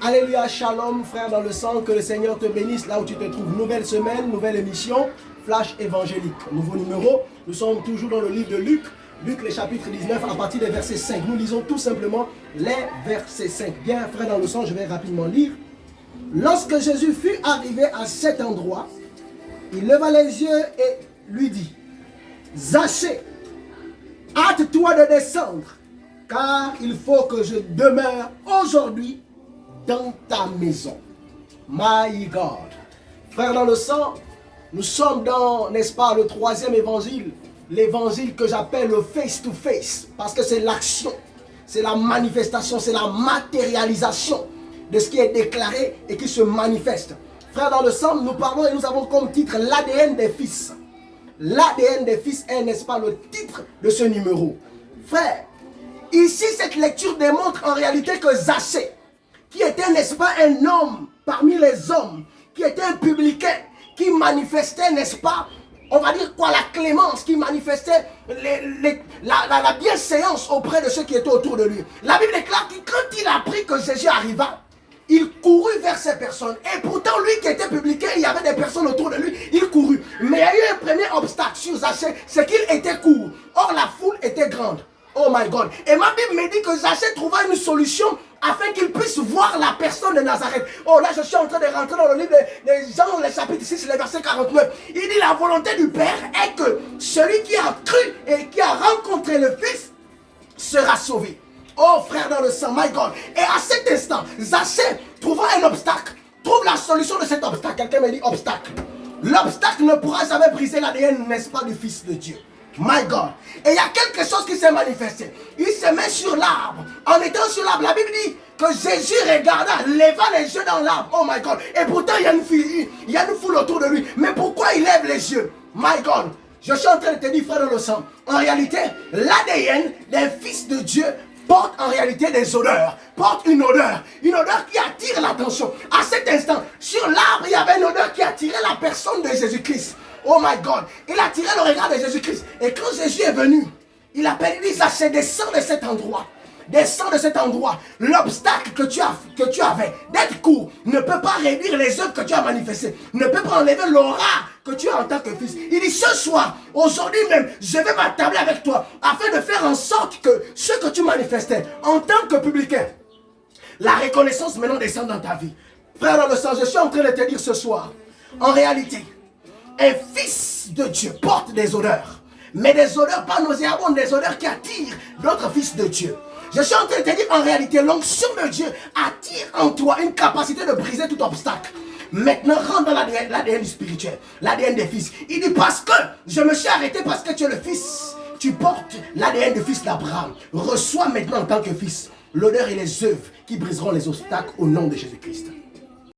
Alléluia, shalom, frère dans le sang, que le Seigneur te bénisse là où tu te trouves. Nouvelle semaine, nouvelle émission, Flash évangélique. Nouveau numéro, nous sommes toujours dans le livre de Luc. Luc, le chapitre 19, à partir des versets 5. Nous lisons tout simplement les versets 5. Bien, frère dans le sang, je vais rapidement lire. Lorsque Jésus fut arrivé à cet endroit, il leva les yeux et lui dit, Zachée, hâte-toi de descendre, car il faut que je demeure aujourd'hui dans ta maison. My God. Frère dans le sang, nous sommes dans, n'est-ce pas, le troisième évangile. L'évangile que j'appelle le face-to-face. Parce que c'est l'action, c'est la manifestation, c'est la matérialisation de ce qui est déclaré et qui se manifeste. Frère dans le sang, nous parlons et nous avons comme titre l'ADN des fils. L'ADN des fils est, n'est-ce pas, le titre de ce numéro. Frère, ici cette lecture démontre en réalité que Zachée, qui était, n'est-ce pas, un homme parmi les hommes, qui était un publicain, qui manifestait, n'est-ce pas, on va dire quoi, la clémence, qui manifestait la bienséance auprès de ceux qui étaient autour de lui. La Bible déclare que quand il a appris que Jésus arriva, il courut vers ces personnes. Et pourtant, lui qui était publicain, il y avait des personnes autour de lui, il courut. Mais il y a eu un premier obstacle sur Zachée, c'est qu'il était court. Or, la foule était grande. Oh my God. Et ma Bible me dit que Zachée trouva une solution afin qu'il puisse voir la personne de Nazareth. Oh là, je suis en train de rentrer dans le livre de Jean, le chapitre 6, le verset 49. Il dit, la volonté du Père est que celui qui a cru et qui a rencontré le Fils sera sauvé. Oh frère dans le sang, my God. Et à cet instant, Zachée trouva un obstacle. Trouve la solution de cet obstacle. Quelqu'un me dit obstacle. L'obstacle ne pourra jamais briser l'ADN, n'est-ce pas, du Fils de Dieu. My God. Et il y a quelque chose qui s'est manifesté. Il se met sur l'arbre. En étant sur l'arbre, la Bible dit que Jésus regarda, leva les yeux dans l'arbre. Oh my God. Et pourtant, il y a une foule autour de lui. Mais pourquoi il lève les yeux? My God. Je suis en train de te dire, frère dans le sang. En réalité, l'ADN des fils de Dieu porte en réalité des odeurs, porte une odeur qui attire l'attention. À cet instant, sur l'arbre, il y avait une odeur qui attirait la personne de Jésus-Christ. Oh my God, il attirait le regard de Jésus-Christ. Et quand Jésus est venu, il appelle, il dit, Zachée, descends de cet endroit. Descends de cet endroit. L'obstacle que tu avais d'être court ne peut pas réduire les œuvres que tu as manifestées. Ne peut pas enlever l'aura que tu as en tant que fils. Il dit, ce soir, aujourd'hui même, je vais m'attabler avec toi afin de faire en sorte que ce que tu manifestais en tant que publicain, la reconnaissance maintenant descend dans ta vie. Frère dans le sang, je suis en train de te dire ce soir, en réalité, un fils de Dieu porte des odeurs. Mais des odeurs pas nauséabondes, des odeurs qui attirent d'autres fils de Dieu. Je suis en train de te dire, en réalité, l'onction de Dieu attire en toi une capacité de briser tout obstacle. Maintenant, rentre dans l'ADN spirituel, l'ADN des fils. Il dit, parce que je me suis arrêté, parce que tu es le fils. Tu portes l'ADN de fils d'Abraham. Reçois maintenant en tant que fils l'odeur et les œuvres qui briseront les obstacles au nom de Jésus-Christ.